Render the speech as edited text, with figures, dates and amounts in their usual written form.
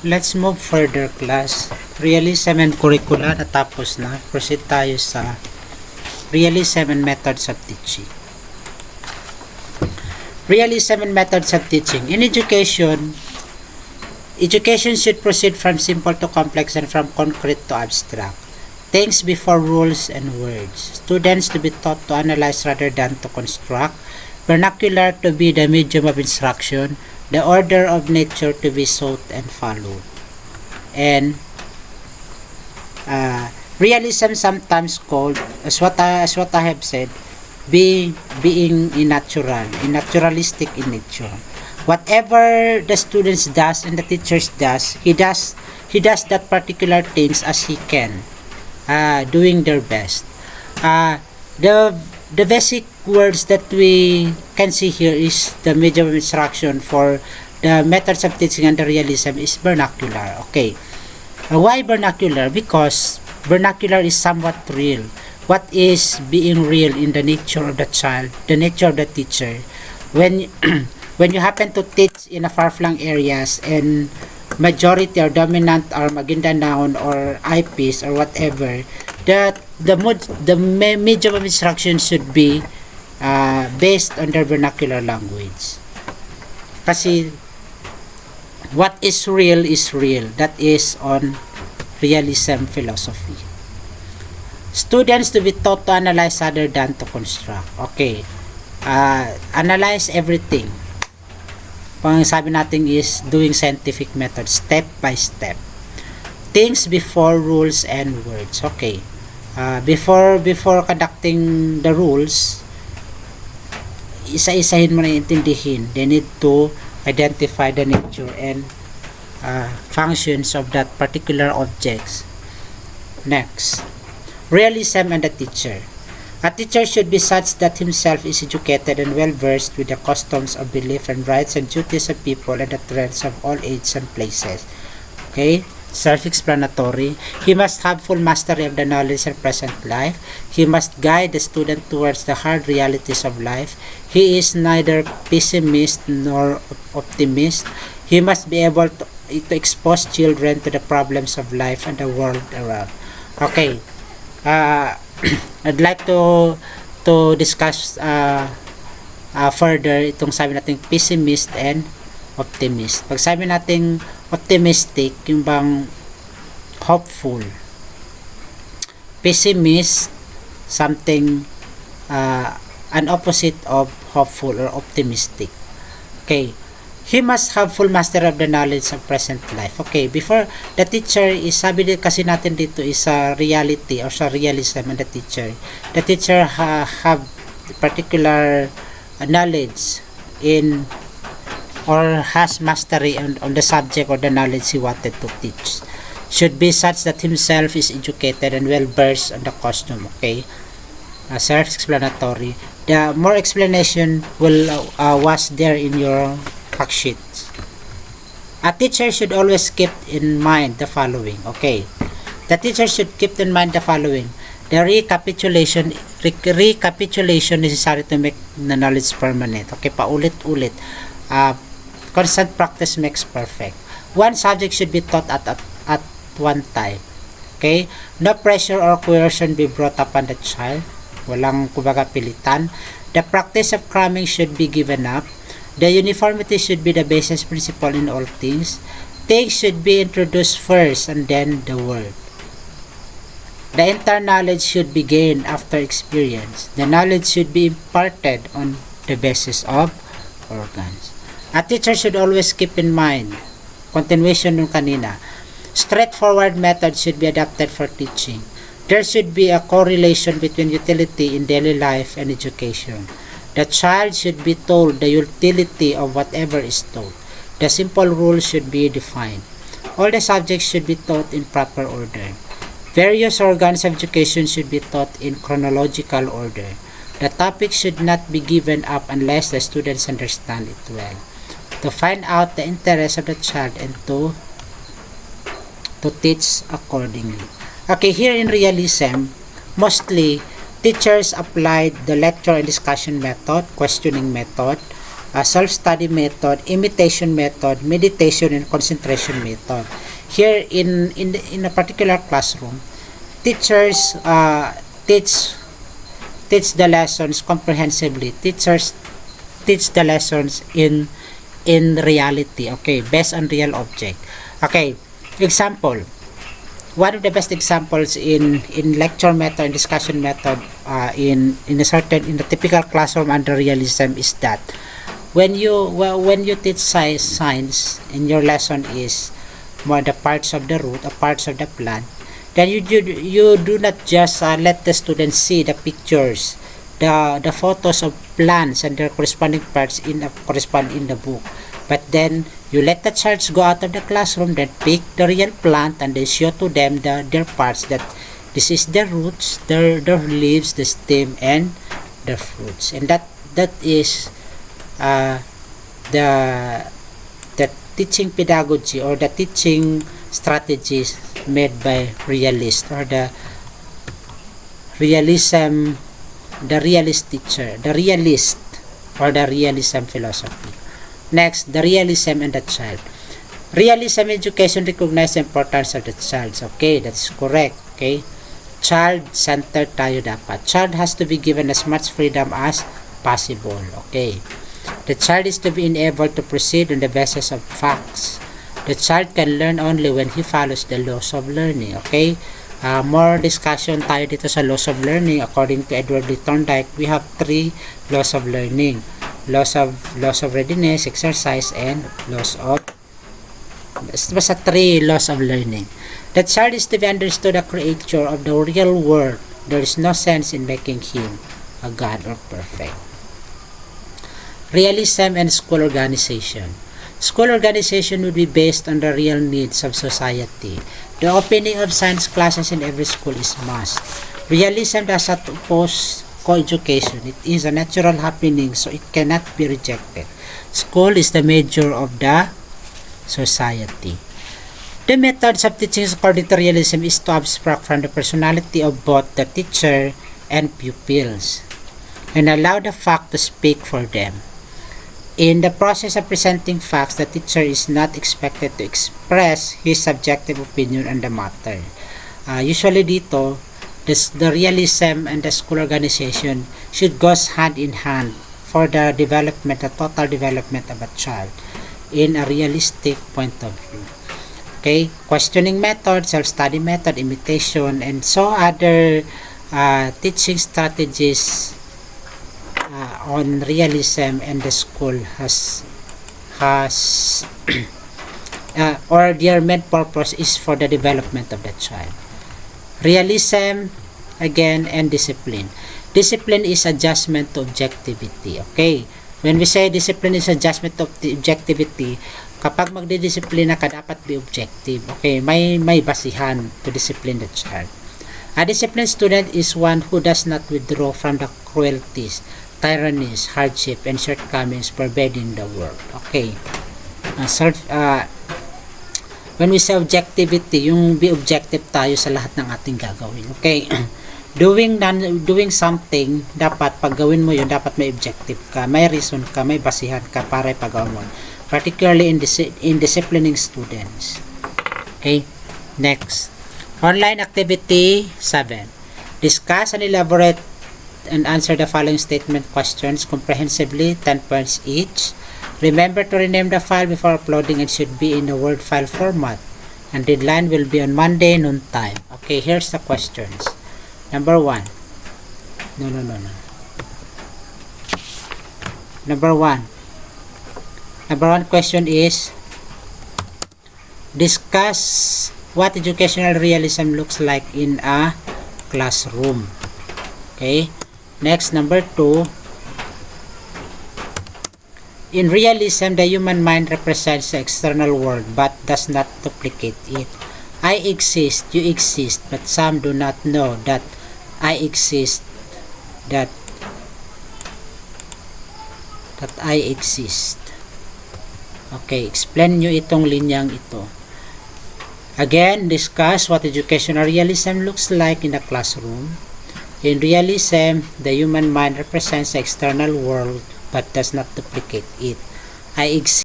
Let's move further, class. Realism and curricula natapos na. Proceed tayo sa realism and methods of teaching. Realism and methods of teaching. In education should proceed from simple to complex and from concrete to abstract. Things before rules and words. Students to be taught to analyze rather than to construct. Vernacular to be the medium of instruction. The order of nature to be sought and followed. And realism sometimes called, as what I have said, being naturalistic in nature. Whatever the students does and the teachers does, he does that particular things as he can, doing their best. The basic words that we can see here is the medium of instruction for the methods of teaching and the realism is vernacular. Okay. Why vernacular? Because vernacular is somewhat real. What is being real in the nature of the child, the nature of the teacher? When when you happen to teach in a far-flung areas and majority or dominant or Maguindanao or IPs or whatever, the medium of instruction should be based on their vernacular language. Kasi what is real, that is on realism philosophy. Students to be taught to analyze rather than to construct. Okay. Analyze everything. Pang sabi natin is doing scientific method, step by step. Things before rules and words. Okay. Before conducting the rules, isa-isahin mo na intindihin. They need to identify the nature and functions of that particular objects. Next, realism and the teacher. A teacher should be such that himself is educated and well versed with the customs of belief and rights and duties of people and the trends of all ages and places. Okay? Self-explanatory. He must have full mastery of the knowledge of present life. He must guide the student towards the hard realities of life. He is neither pessimist nor optimist. He must be able to expose children to the problems of life and the world around. Okay. I'd like to discuss further itong sabi natin pessimist and optimist. Pag sabi natin optimistic, yung bang hopeful. Pessimist, something an opposite of hopeful or optimistic. Okay. He must have full mastery of the knowledge of present life. Okay, before the teacher is, sabi kasi natin dito is a reality or sa realism and the teacher. The teacher have particular knowledge in or has mastery on the subject or the knowledge he wanted to teach. Should be such that himself is educated and well versed on the custom. Okay, self-explanatory. The more explanation will was there in your fact sheets. A teacher should always keep in mind the following. Okay, the teacher should keep in mind the following: the recapitulation necessary to make the knowledge permanent. Okay, paulit-ulit. Constant practice makes perfect. One subject should be taught at one time. Okay, no pressure or coercion be brought upon the child. Walang kumbaga pilitan. The practice of cramming should be given up. The uniformity should be the basis principle in all things. Things should be introduced first and then the word. The entire knowledge should be gained after experience. The knowledge should be imparted on the basis of organs. A teacher should always keep in mind, continuation nung kanina, straightforward method should be adapted for teaching. There should be a correlation between utility in daily life and education. The child should be told the utility of whatever is taught. The simple rules should be defined. All the subjects should be taught in proper order. Various organs of education should be taught in chronological order. The topic should not be given up unless the students understand it well. To find out the interest of the child and to teach accordingly. Okay, here in realism, mostly teachers applied the lecture and discussion method, questioning method, self-study method, imitation method, meditation, and concentration method. Here in a particular classroom, teachers teach the lessons comprehensively. Teachers teach the lessons in reality, okay, based on real object. Okay, example. One of the best examples in lecture method and discussion method in the typical classroom under realism is that when you teach science and your lesson is more the parts of the root or parts of the plant, then you do not just let the students see the pictures, the photos of plants and their corresponding parts correspond in the book, but then you let the child go out of the classroom, then pick the real plant and then show to them their parts, that this is the roots, their leaves, the stem, and the fruits. And that is the teaching pedagogy or the teaching strategies made by realist, or the realist teacher, the realist, or the realism philosophy. Next, the realism and the child. Realism education recognizes the importance of the child. Okay, that's correct. Okay, child-centered tayo dapat. Child has to be given as much freedom as possible. Okay, the child is to be enabled to proceed on the basis of facts. The child can learn only when he follows the laws of learning. Okay, more discussion tayo dito sa laws of learning. According to Edward D. Thorndike, we have 3 laws of learning. Laws of readiness, exercise, and laws of basta 3 laws of learning. The child is to be understood a creature of the real world. There is no sense in making him a god or perfect. Realism and school organization. School organization would be based on the real needs of society. The opening of science classes in every school is must. Realism does not oppose co-education. It is a natural happening, so it cannot be rejected. School is the major of the society. The methods of teaching according to realism is to abstract from the personality of both the teacher and pupils and allow the fact to speak for them. In the process of presenting facts, the teacher is not expected to express his subjective opinion on the matter. Usually dito, the realism and the school organization should go hand in hand for the total development of a child in a realistic point of view. Okay, questioning method, self-study method, imitation, and so other teaching strategies on realism and the school has or their main purpose is for the development of the child. Realism, again, and discipline. Discipline is adjustment to objectivity. Okay? When we say discipline is adjustment to objectivity, kapag magdidisiplina ka, dapat be objective. Okay? May basihan to discipline the child. A disciplined student is one who does not withdraw from the cruelties, tyrannies, hardship, and shortcomings pervading the world. Okay? When we say objectivity, yung be objective tayo sa lahat ng ating gagawin. Okay? Doing something, dapat pag gawin mo yun, dapat may objective ka, may reason ka, may basihan ka para ipagawa mo. Particularly in disciplining students. Okay? Next. Online activity 7. Discuss and elaborate and answer the following statement questions comprehensively, 10 points each. Remember to rename the file before uploading. It should be in the Word file format. And deadline will be on Monday noon time. Okay, here's the questions. Number 1. No. Number 1. Number 1 question is, discuss what educational realism looks like in a classroom. Okay. Next, number 2. In realism, the human mind represents the external world but does not duplicate it. I exist, you exist, but some do not know that I exist, that I exist. Okay, explain nyo itong linyang ito. Again, discuss what educational realism looks like in a classroom. In realism, the human mind represents the external world but does not duplicate it. I exceed